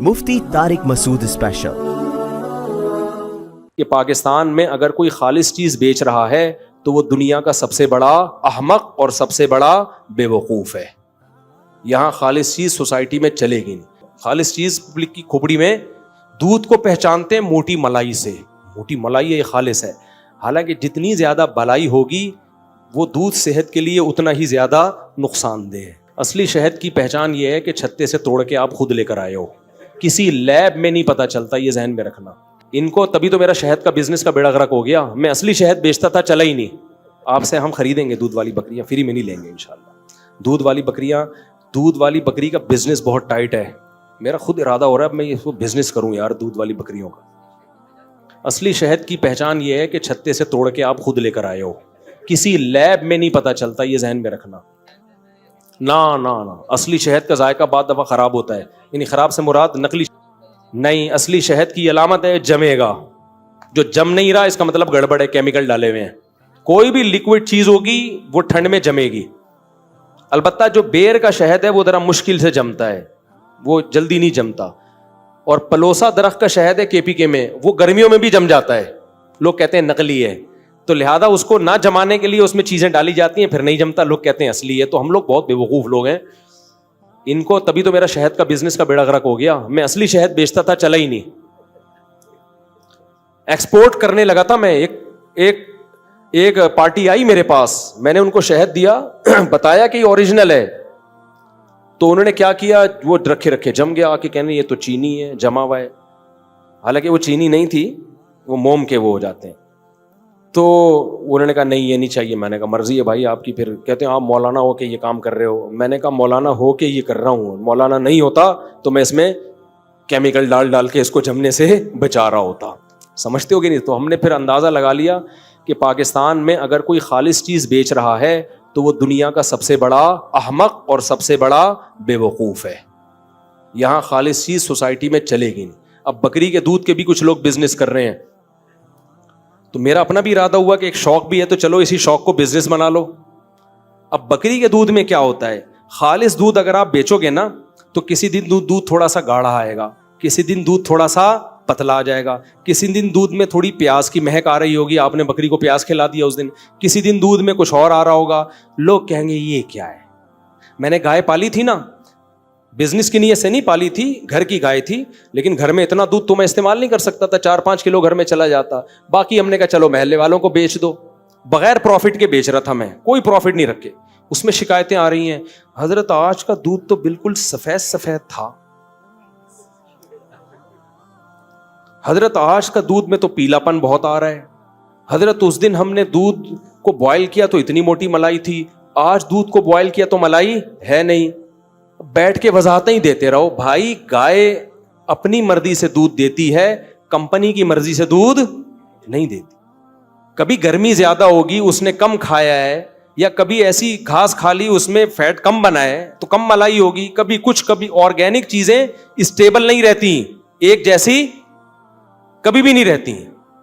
مفتی طارق مسعود special کہ پاکستان میں اگر کوئی خالص چیز بیچ رہا ہے تو وہ دنیا کا سب سے بڑا احمق اور سب سے بڑا بے وقوف ہے. یہاں خالص چیز سوسائٹی میں چلے گی نہیں. خالص چیز پبلک کی کھوپڑی میں دودھ کو پہچانتے ہیں موٹی ملائی سے. موٹی ملائی یہ خالص ہے، حالانکہ جتنی زیادہ بلائی ہوگی وہ دودھ صحت کے لیے اتنا ہی زیادہ نقصان دہ ہے. اصلی شہد کی پہچان یہ ہے کہ چھتے سے توڑ کے آپ خود لے کر آئے ہو، کسی لیب میں نہیں پتا چلتا، یہ ذہن میں رکھنا. ان کو تبھی تو میرا شہد کا بزنس کا بیڑا غرق ہو گیا. میں اصلی شہد بیچتا تھا، چلا ہی نہیں. آپ سے ہم خریدیں گے دودھ والی بکریاں، فری میں نہیں لیں گے انشاءاللہ. دودھ والی بکری کا بزنس بہت ٹائٹ ہے. میرا خود ارادہ ہو رہا ہے میں اس کو بزنس کروں یار، دودھ والی بکریوں کا. اصلی شہد کی پہچان یہ ہے کہ چھتے سے توڑ کے آپ خود لے کر آئے ہو، کسی لیب میں نہیں پتا چلتا، یہ ذہن میں رکھنا. نہ اصلی شہد کا ذائقہ بعد دفعہ خراب ہوتا ہے. یعنی خراب سے مراد نقلی نہیں، اصلی شہد کی علامت ہے جمے گا. جو جم نہیں رہا اس کا مطلب گڑبڑ ہے، کیمیکل ڈالے ہوئے ہیں. کوئی بھی لیکوڈ چیز ہوگی وہ ٹھنڈ میں جمے گی. البتہ جو بیر کا شہد ہے وہ ذرا مشکل سے جمتا ہے، وہ جلدی نہیں جمتا. اور پلوسا درخت کا شہد ہے KPK میں، وہ گرمیوں میں بھی جم جاتا ہے. لوگ کہتے ہیں نقلی ہے، تو لہذا اس کو نہ جمانے کے لیے اس میں چیزیں ڈالی جاتی ہیں، پھر نہیں جمتا، لوگ کہتے ہیں اصلی ہے. تو ہم لوگ بہت بے وقوف لوگ ہیں. ان کو تبھی تو میرا شہد کا بزنس کا بیڑا غرق ہو گیا. میں اصلی شہد بیچتا تھا، چلا ہی نہیں. ایکسپورٹ کرنے لگا تھا میں. ایک پارٹی آئی میرے پاس، میں نے ان کو شہد دیا، بتایا کہ یہ اوریجنل ہے. تو انہوں نے کیا کیا، وہ رکھے جم گیا. آ کے کہنے یہ تو چینی ہے، جما ہوا ہے. حالانکہ وہ چینی نہیں تھی، وہ موم کے وہ ہو جاتے ہیں. تو انہوں نے کہا نہیں یہ نہیں چاہیے. میں نے کہا مرضی ہے بھائی آپ کی. پھر کہتے ہیں آپ مولانا ہو کے یہ کام کر رہے ہو. میں نے کہا مولانا ہو کے یہ کر رہا ہوں، مولانا نہیں ہوتا تو میں اس میں کیمیکل ڈال کے اس کو جمنے سے بچا رہا ہوتا. سمجھتے ہو کہ نہیں؟ تو ہم نے پھر اندازہ لگا لیا کہ پاکستان میں اگر کوئی خالص چیز بیچ رہا ہے تو وہ دنیا کا سب سے بڑا احمق اور سب سے بڑا بے وقوف ہے. یہاں خالص چیز سوسائٹی میں چلے گی نہیں. اب بکری کے دودھ کے بھی کچھ لوگ بزنس کر رہے ہیں. تو میرا اپنا بھی ارادہ ہوا کہ ایک شوق بھی ہے تو چلو اسی شوق کو بزنس بنا لو. اب بکری کے دودھ میں کیا ہوتا ہے، خالص دودھ اگر آپ بیچو گے نا تو کسی دن دودھ تھوڑا سا گاڑھا آئے گا، کسی دن دودھ تھوڑا سا پتلا آ جائے گا، کسی دن دودھ میں تھوڑی پیاز کی مہک آ رہی ہوگی، آپ نے بکری کو پیاز کھلا دیا اس دن. کسی دن دودھ میں کچھ اور آ رہا ہوگا. لوگ کہیں گے یہ کیا ہے. میں نے گائے پالی تھی نا، بزنس کی نیت سے نہیں پالی تھی، گھر کی گائے تھی، لیکن گھر میں اتنا دودھ تو میں استعمال نہیں کر سکتا تھا. 4-5 کلو گھر میں چلا جاتا. باقی ہم نے کہا چلو محلے والوں کو بیچ دو. بغیر پروفٹ کے بیچ رہا تھا میں، کوئی پروفٹ نہیں رکھے. اس میں شکایتیں آ رہی ہیں، حضرت آج کا دودھ تو بالکل سفید تھا، حضرت آج کا دودھ میں تو پیلا پن بہت آ رہا ہے، حضرت اس دن ہم نے دودھ کو بوائل کیا تو اتنی موٹی ملائی تھی، آج دودھ کو بوائل کیا تو ملائی ہے نہیں. بیٹھ کے وضاحتیں ہی دیتے رہو. بھائی گائے اپنی مرضی سے دودھ دیتی ہے، کمپنی کی مرضی سے دودھ نہیں دیتی. کبھی گرمی زیادہ ہوگی اس نے کم کھایا ہے، یا کبھی ایسی گھاس کھا لی اس میں فیٹ کم بنا ہے تو کم ملائی ہوگی. کبھی آرگینک چیزیں اسٹیبل نہیں رہتی، ایک جیسی کبھی بھی نہیں رہتی.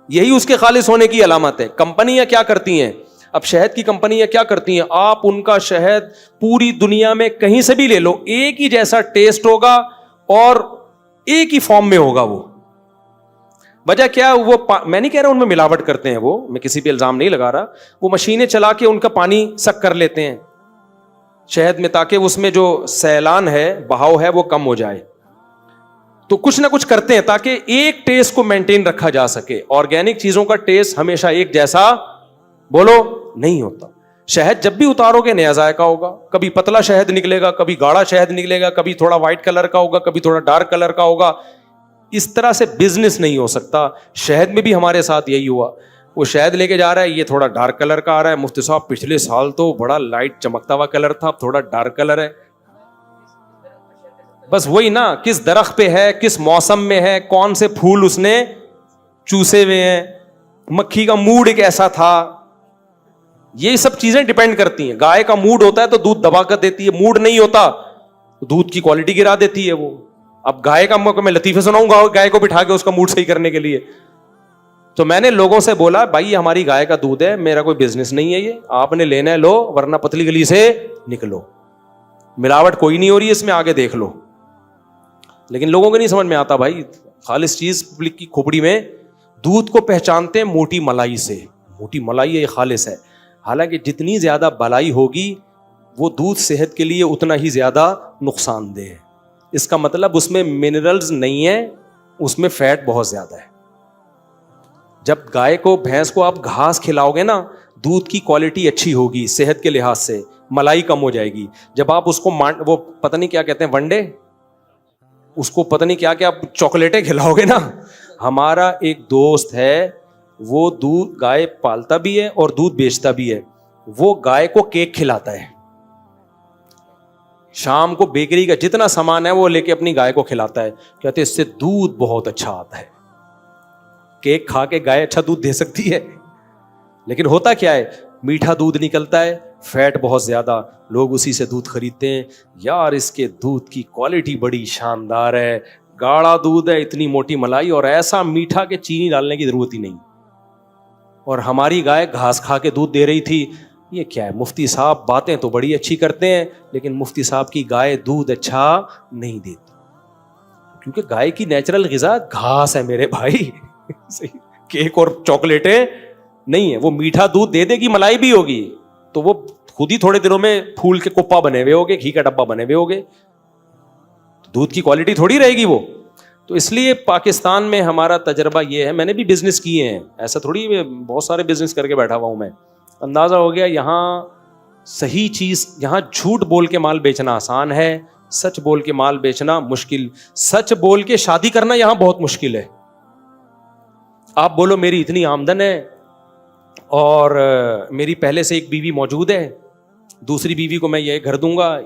یہی اس کے خالص ہونے کی علامت ہے. کمپنیاں کیا کرتی ہیں، اب شہد کی کمپنیاں کیا کرتی ہیں، آپ ان کا شہد پوری دنیا میں کہیں سے بھی لے لو، ایک ہی جیسا ٹیسٹ ہوگا اور ایک ہی فارم میں ہوگا. وہ وجہ کیا، وہ میں نہیں کہہ رہا ان میں ملاوٹ کرتے ہیں، وہ میں کسی پہ الزام نہیں لگا رہا. وہ مشینیں چلا کے ان کا پانی سک کر لیتے ہیں شہد میں، تاکہ اس میں جو سیلان ہے، بہاؤ ہے، وہ کم ہو جائے. تو کچھ نہ کچھ کرتے ہیں تاکہ ایک ٹیسٹ کو مینٹین رکھا جا سکے. آرگینک چیزوں کا ٹیسٹ ہمیشہ ایک جیسا بولو نہیں ہوتا. شہد جب بھی اتارو گے نیا ذائقہ ہوگا. کبھی پتلا شہد نکلے گا، کبھی گاڑھا شہد نکلے گا، کبھی تھوڑا وائٹ کلر کا ہوگا، کبھی تھوڑا ڈارک کلر کا ہوگا. اس طرح سے بزنس نہیں ہو سکتا. شہد میں بھی ہمارے ساتھ یہی ہوا. وہ شہد لے کے جا رہا ہے، یہ تھوڑا ڈارک کلر کا آ رہا ہے. مفتی صاحب پچھلے سال تو بڑا لائٹ چمکتا ہوا کلر تھا، اب تھوڑا ڈارک کلر ہے. بس وہی نا، کس درخت پہ ہے، کس موسم میں ہے، کون سے پھول اس نے چوسے ہوئے ہیں، مکھی کا موڈ ایک ایسا تھا. یہ سب چیزیں ڈیپینڈ کرتی ہیں. گائے کا موڈ ہوتا ہے تو دودھ دبا کر دیتی ہے، موڈ نہیں ہوتا تو دودھ کی کوالٹی گرا دیتی ہے وہ. اب گائے کا موقع میں لطیفے سناؤں گا گائے کو بٹھا کے اس کا موڈ صحیح کرنے کے لیے. تو میں نے لوگوں سے بولا بھائی یہ ہماری گائے کا دودھ ہے، میرا کوئی بزنس نہیں ہے، یہ آپ نے لینا ہے لو، ورنہ پتلی گلی سے نکلو. ملاوٹ کوئی نہیں ہو رہی ہے اس میں، آگے دیکھ لو. لیکن لوگوں کو نہیں سمجھ میں آتا بھائی. خالص چیز پبلک کی کھوپڑی میں دودھ کو پہچانتے ہیں موٹی ملائی سے. موٹی ملائی ہے یہ خالص ہے, حالانکہ جتنی زیادہ بلائی ہوگی وہ دودھ صحت کے لیے اتنا ہی زیادہ نقصان دہ ہے. اس کا مطلب اس میں منرلز نہیں ہیں, اس میں فیٹ بہت زیادہ ہے. جب گائے کو بھینس کو آپ گھاس کھلاؤ گے نا, دودھ کی کوالٹی اچھی ہوگی صحت کے لحاظ سے, ملائی کم ہو جائے گی. جب آپ اس کو وہ پتہ نہیں کیا کہتے ہیں ونڈے, اس کو پتہ نہیں کیا کیا چاکلیٹیں کھلاؤ گے نا. ہمارا ایک دوست ہے وہ دودھ گائے پالتا بھی ہے اور دودھ بیچتا بھی ہے. وہ گائے کو کیک کھلاتا ہے, شام کو بیکری کا جتنا سامان ہے وہ لے کے اپنی گائے کو کھلاتا ہے. کہتے اس سے دودھ بہت اچھا آتا ہے. کیک کھا کے گائے اچھا دودھ دے سکتی ہے, لیکن ہوتا کیا ہے, میٹھا دودھ نکلتا ہے, فیٹ بہت زیادہ, لوگ اسی سے دودھ خریدتے ہیں. یار اس کے دودھ کی کوالٹی بڑی شاندار ہے, گاڑا دودھ ہے, اتنی موٹی ملائی اور ایسا میٹھا کہ چینی ڈالنے کی ضرورت ہی نہیں. اور ہماری گائے گھاس کھا کے دودھ دے رہی تھی. یہ کیا ہے مفتی صاحب, باتیں تو بڑی اچھی کرتے ہیں لیکن مفتی صاحب کی گائے دودھ اچھا نہیں دیتی, کیونکہ گائے کی نیچرل غذا گھاس ہے میرے بھائی. کیک اور چاکلیٹیں نہیں ہے. وہ میٹھا دودھ دے دے گی, ملائی بھی ہوگی, تو وہ خود ہی تھوڑے دنوں میں پھول کے کپا بنے ہوئے ہوگے, گھی کا ڈبہ بنے ہوئے ہوگے, دودھ کی کوالٹی تھوڑی رہے گی وہ. تو اس لیے پاکستان میں ہمارا تجربہ یہ ہے, میں نے بھی بزنس کیے ہیں, ایسا تھوڑی بہت سارے بزنس کر کے بیٹھا ہوا ہوں میں. اندازہ ہو گیا یہاں صحیح چیز, یہاں جھوٹ بول کے مال بیچنا آسان ہے, سچ بول کے مال بیچنا مشکل. سچ بول کے شادی کرنا یہاں بہت مشکل ہے. آپ بولو میری اتنی آمدن ہے اور میری پہلے سے ایک بیوی موجود ہے, دوسری بیوی کو میں یہ گھر دوں گا,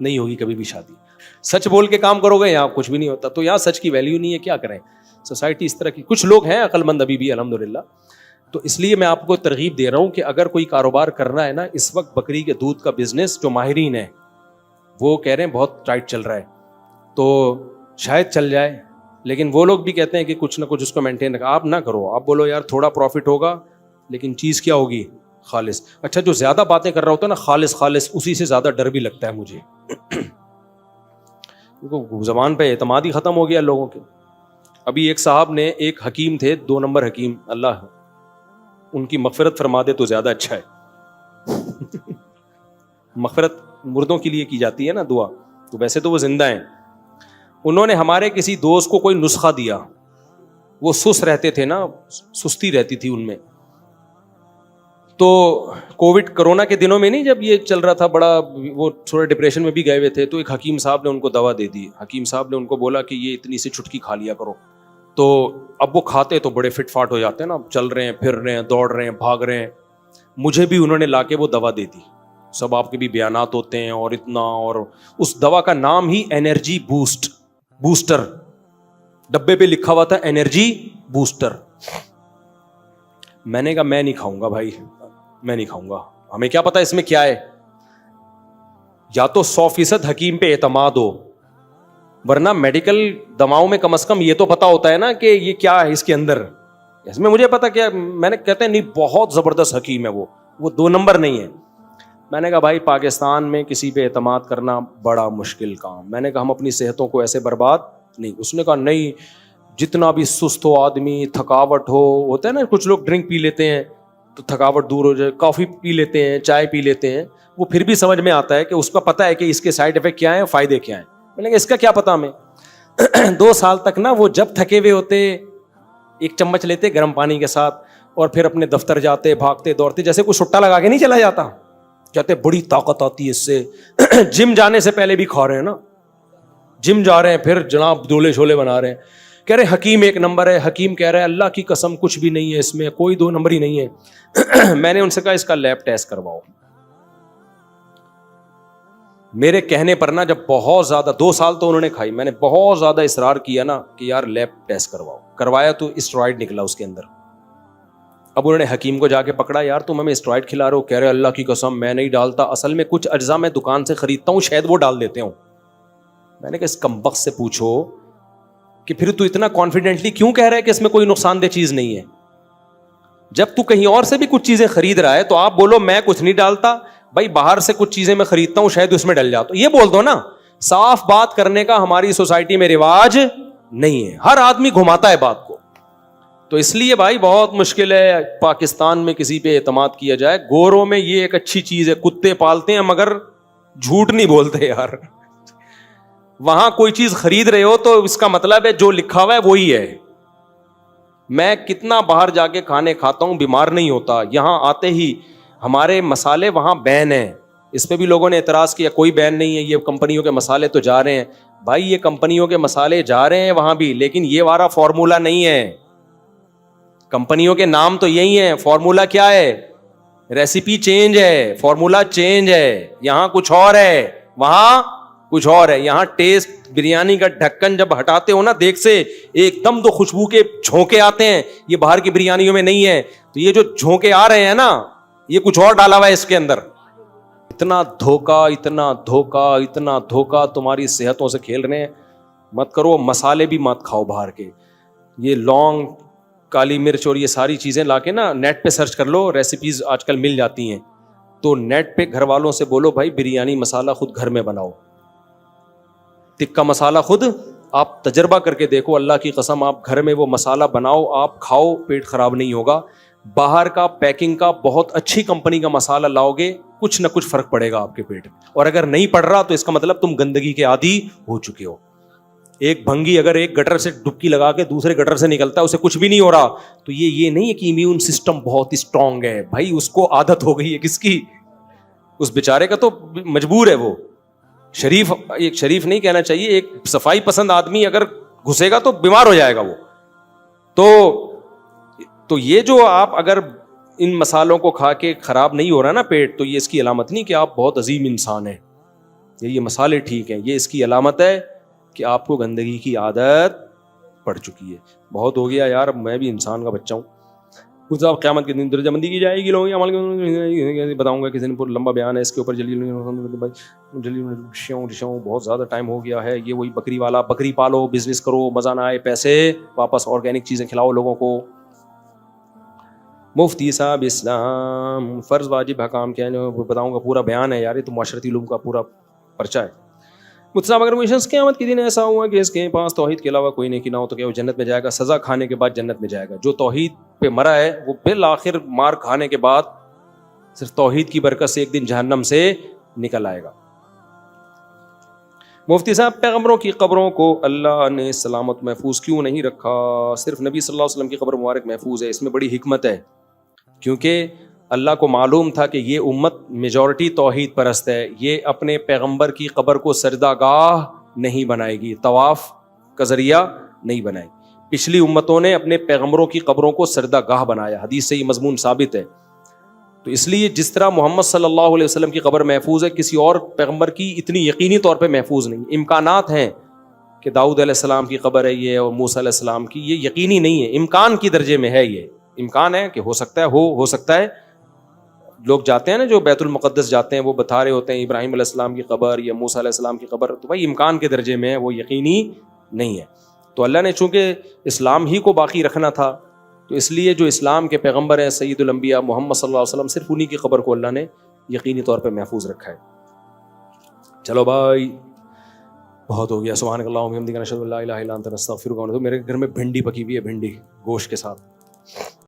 نہیں ہوگی کبھی بھی شادی. سچ بول کے کام کرو گے یہاں کچھ بھی نہیں ہوتا. تو یہاں سچ کی ویلیو نہیں ہے, کیا کریں, سوسائٹی اس طرح کی. کچھ لوگ ہیں عقل مند ابھی بھی الحمدللہ. تو اس لیے میں آپ کو ترغیب دے رہا ہوں کہ اگر کوئی کاروبار کرنا ہے نا, اس وقت بکری کے دودھ کا بزنس جو ماہرین ہیں وہ کہہ رہے ہیں بہت ٹائٹ چل رہا ہے, تو شاید چل جائے. لیکن وہ لوگ بھی کہتے ہیں کہ کچھ نہ کچھ اس کو مینٹین رکھا. آپ نہ کرو, آپ بولو یار تھوڑا پروفٹ ہوگا لیکن چیز کیا ہوگی, خالص. اچھا جو زیادہ باتیں کر رہا ہوتا ہے نا خالص خالص, اسی سے زیادہ ڈر بھی لگتا ہے مجھے, کیونکہ زبان پہ اعتماد ہی ختم ہو گیا لوگوں کے. ابھی ایک صاحب نے, ایک حکیم تھے, 2 نمبر حکیم, اللہ ان کی مغفرت فرما دے تو زیادہ اچھا ہے. مغفرت مردوں کے لیے کی جاتی ہے نا دعا, تو ویسے تو وہ زندہ ہیں. انہوں نے ہمارے کسی دوست کو کوئی نسخہ دیا, وہ سست رہتے تھے نا, سستی رہتی تھی ان میں. تو کووڈ کرونا کے دنوں میں نہیں, جب یہ چل رہا تھا بڑا, وہ تھوڑا ڈپریشن میں بھی گئے ہوئے تھے, تو ایک حکیم صاحب نے ان کو دوا دے دی. حکیم صاحب نے ان کو بولا کہ یہ اتنی سی چٹکی کھا لیا کرو. تو اب وہ کھاتے تو بڑے فٹ فاٹ ہو جاتے ہیں نا, چل رہے ہیں, پھر رہے ہیں, دوڑ رہے ہیں, بھاگ رہے ہیں. مجھے بھی انہوں نے لا کے وہ دوا دے دی. سب آپ کے بھی بیانات ہوتے ہیں اور اتنا, اور اس دوا کا نام ہی انرجی بوسٹر, ڈبے پہ لکھا ہوا تھا انرجی بوسٹر. میں نے کہا میں نہیں کھاؤں گا بھائی, میں نہیں کھاؤں گا, ہمیں کیا پتا اس میں کیا ہے. یا تو 100% حکیم پہ اعتماد ہو, ورنہ میڈیکل دواؤں میں کم از کم یہ تو پتا ہوتا ہے نا کہ یہ کیا ہے اس کے اندر. اس میں مجھے پتا کیا, میں نے کہتے ہیں نہیں بہت زبردست حکیم ہے وہ 2 نمبر نہیں ہے. میں نے کہا بھائی پاکستان میں کسی پہ اعتماد کرنا بڑا مشکل کام. میں نے کہا ہم اپنی صحتوں کو ایسے برباد نہیں. اس نے کہا نہیں, جتنا بھی سست ہو آدمی, تھکاوٹ ہوتا ہے نا, کچھ لوگ ڈرنک پی لیتے ہیں تو تھکاوٹ دور ہو جائے, کافی پی لیتے ہیں, چائے پی لیتے ہیں, وہ پھر بھی سمجھ میں آتا ہے کہ اس کا پتہ ہے کہ اس کے سائڈ افیکٹ کیا ہیں, فائدے کیا ہیں. میں نے کہا اس کا کیا پتا ہمیں. 2 سال تک نا وہ جب تھکے ہوئے ہوتے, ایک چمچ لیتے گرم پانی کے ساتھ, اور پھر اپنے دفتر جاتے, بھاگتے دوڑتے, جیسے کوئی سٹا لگا کے نہیں چلا جاتا. کہتے بڑی طاقت آتی ہے اس سے. جم جانے سے پہلے بھی کھا رہے ہیں نا, جم جا رہے ہیں, پھر جناب دولے شولے بنا رہے ہیں. کہہ رہے حکیم 1 نمبر ہے. حکیم کہہ رہا ہے اللہ کی قسم کچھ بھی نہیں ہے اس میں, کوئی 2 نمبر ہی نہیں ہے. میں نے ان سے کہا اس کا لیب ٹیسٹ کرواؤ. میرے کہنے پر نا جب بہت زیادہ 2 سال تو انہوں نے کھائی, میں نے بہت زیادہ اصرار کیا نا کہ یار لیب ٹیسٹ کرواؤ. کروایا تو اسٹرائڈ نکلا اس کے اندر. اب انہوں نے حکیم کو جا کے پکڑا, یار تم ہمیں اسٹرائڈ کھلا رہے ہو. کہہ رہے اللہ کی قسم میں نہیں ڈالتا, اصل میں کچھ اجزاء میں دکان سے خریدتا ہوں, شاید وہ ڈال دیتے ہوں. میں نے کہا اس کمبخت سے پوچھو کہ پھر تو اتنا کانفیڈنٹلی کیوں کہہ رہا ہے کہ اس میں کوئی نقصان دہ چیز نہیں ہے. جب تو کہیں اور سے بھی کچھ چیزیں خرید رہا ہے تو آپ بولو میں کچھ نہیں ڈالتا, بھائی باہر سے کچھ چیزیں میں خریدتا ہوں شاید اس میں ڈل جاتا. یہ بول دو نا صاف بات کرنے کا ہماری سوسائٹی میں رواج نہیں ہے, ہر آدمی گھماتا ہے بات کو. تو اس لیے بھائی بہت مشکل ہے پاکستان میں کسی پہ اعتماد کیا جائے. گوروں میں یہ ایک اچھی چیز ہے, کتے پالتے ہیں مگر جھوٹ نہیں بولتے یار. وہاں کوئی چیز خرید رہے ہو تو اس کا مطلب ہے جو لکھا ہوا ہے وہی ہے. میں کتنا باہر جا کے کھانے کھاتا ہوں, بیمار نہیں ہوتا. یہاں آتے ہی ہمارے مسالے وہاں بین ہیں. اس پہ بھی لوگوں نے اعتراض کیا کوئی بین نہیں ہے, یہ کمپنیوں کے مسالے تو جا رہے ہیں. بھائی یہ کمپنیوں کے مسالے جا رہے ہیں وہاں بھی, لیکن یہ والا فارمولا نہیں ہے. کمپنیوں کے نام تو یہی ہیں, فارمولا کیا ہے؟ ریسیپی چینج ہے, فارمولا چینج ہے. یہاں کچھ اور ہے, وہاں کچھ اور ہے. یہاں ٹیسٹ بریانی کا ڈھکن جب ہٹاتے ہو نا دیکھ سے, ایک دم تو خوشبو کے جھونکے آتے ہیں, یہ باہر کی بریانیوں میں نہیں ہے. تو یہ جو جھونکے آ رہے ہیں نا, یہ کچھ اور ڈالا ہوا ہے اس کے اندر. اتنا دھوکا, اتنا دھوکا, اتنا دھوکا, تمہاری صحتوں سے کھیل رہے ہیں. مت کرو, مسالے بھی مت کھاؤ باہر کے. یہ لونگ, کالی مرچ اور یہ ساری چیزیں لا کے نا نیٹ پہ سرچ کر لو, ریسیپیز آج کل مل جاتی ہیں. تو نیٹ پہ گھر والوں سے بولو بھائی بریانی مسالہ خود گھر میں بناؤ, ٹکا مسالہ خود آپ تجربہ کر کے دیکھو. اللہ کی قسم آپ گھر میں وہ مسالہ بناؤ, آپ کھاؤ, پیٹ خراب نہیں ہوگا. باہر کا پیکنگ کا بہت اچھی کمپنی کا مسالہ لاؤ گے, کچھ نہ کچھ فرق پڑے گا آپ کے پیٹ میں. اور اگر نہیں پڑ رہا تو اس کا مطلب تم گندگی کے عادی ہو چکے ہو. ایک بھنگی اگر ایک گٹر سے ڈبکی لگا کے دوسرے گٹر سے نکلتا ہے, اسے کچھ بھی نہیں ہو رہا, تو یہ نہیں ہے کہ امیون سسٹم بہت اسٹرانگ ہے. بھائی اس کو عادت ہو گئی ہے, کس کی؟ اس بیچارے کا تو مجبور ہے وہ. شریف, ایک شریف نہیں کہنا چاہیے, ایک صفائی پسند آدمی اگر گھسے گا تو بیمار ہو جائے گا وہ. تو یہ جو آپ اگر ان مسالوں کو کھا کے خراب نہیں ہو رہا نا پیٹ, تو یہ اس کی علامت نہیں کہ آپ بہت عظیم انسان ہیں. یہ مسالے ٹھیک ہیں, یہ اس کی علامت ہے کہ آپ کو گندگی کی عادت پڑ چکی ہے. بہت ہو گیا یار, میں بھی انسان کا بچہ ہوں. کچھ صاحب قیامت کے دن درجہ بندی کی جائے گی, لوگوں عمل بتاؤں گا, کسی نے پورا لمبا بیان ہے اس کے اوپر. جلدی بہت زیادہ ٹائم ہو گیا ہے. یہ وہی بکری والا, بکری پالو, بزنس کرو, مزہ نہ آئے پیسے واپس, آرگینک چیزیں کھلاؤ لوگوں کو. مفتی صاحب اسلام فرض واجب حکام کیا ہے بتاؤں گا, پورا بیان ہے یار, یہ تو معاشرتی علوم کا پورا پرچہ ہے. مفتی صاحب اگر کوئی شخص قیامت کے دن ایسا ہوا کہ اس کے پاس توحید کے علاوہ کوئی نیکی نہ ہو تو کیا وہ جنت میں جائے گا؟ سزا کھانے کے بعد جنت میں جائے گا. جو توحید پہ مرا ہے وہ بالآخر مار کھانے کے بعد صرف توحید کی برکت سے ایک دن جہنم سے نکل آئے گا. مفتی صاحب پیغمبروں کی قبروں کو اللہ نے سلامت محفوظ کیوں نہیں رکھا؟ صرف نبی صلی اللہ علیہ وسلم کی قبر مبارک محفوظ ہے. اس میں بڑی حکمت ہے, کیونکہ اللہ کو معلوم تھا کہ یہ امت میجورٹی توحید پرست ہے, یہ اپنے پیغمبر کی قبر کو سجدہ گاہ نہیں بنائے گی, طواف کا ذریعہ نہیں بنائے گی. پچھلی امتوں نے اپنے پیغمبروں کی قبروں کو سجدہ گاہ بنایا, حدیث سے یہ مضمون ثابت ہے. تو اس لیے جس طرح محمد صلی اللہ علیہ وسلم کی قبر محفوظ ہے, کسی اور پیغمبر کی اتنی یقینی طور پہ محفوظ نہیں. امکانات ہیں کہ داؤد علیہ السلام کی قبر ہے یہ, اور موسیٰ علیہ السلام کی, یہ یقینی نہیں ہے, امکان کی درجے میں ہے. یہ امکان ہے کہ ہو سکتا ہے, ہو سکتا ہے. لوگ جاتے ہیں نا جو بیت المقدس جاتے ہیں, وہ بتا رہے ہوتے ہیں ابراہیم علیہ السلام کی قبر یا موسیٰ علیہ السلام کی قبر, تو بھائی امکان کے درجے میں ہے, وہ یقینی نہیں ہے. تو اللہ نے چونکہ اسلام ہی کو باقی رکھنا تھا, تو اس لیے جو اسلام کے پیغمبر ہیں سید الانبیاء محمد صلی اللہ علیہ وسلم, صرف انہی کی قبر کو اللہ نے یقینی طور پہ محفوظ رکھا ہے. چلو بھائی بہت ہو گیا. سبحانک اللہم و بحمدک نشہد ان لا الہ الا انت نستغفرک ونتوب. میرے گھر میں بھنڈی پکی ہوئی ہے, بھنڈی گوشت کے ساتھ.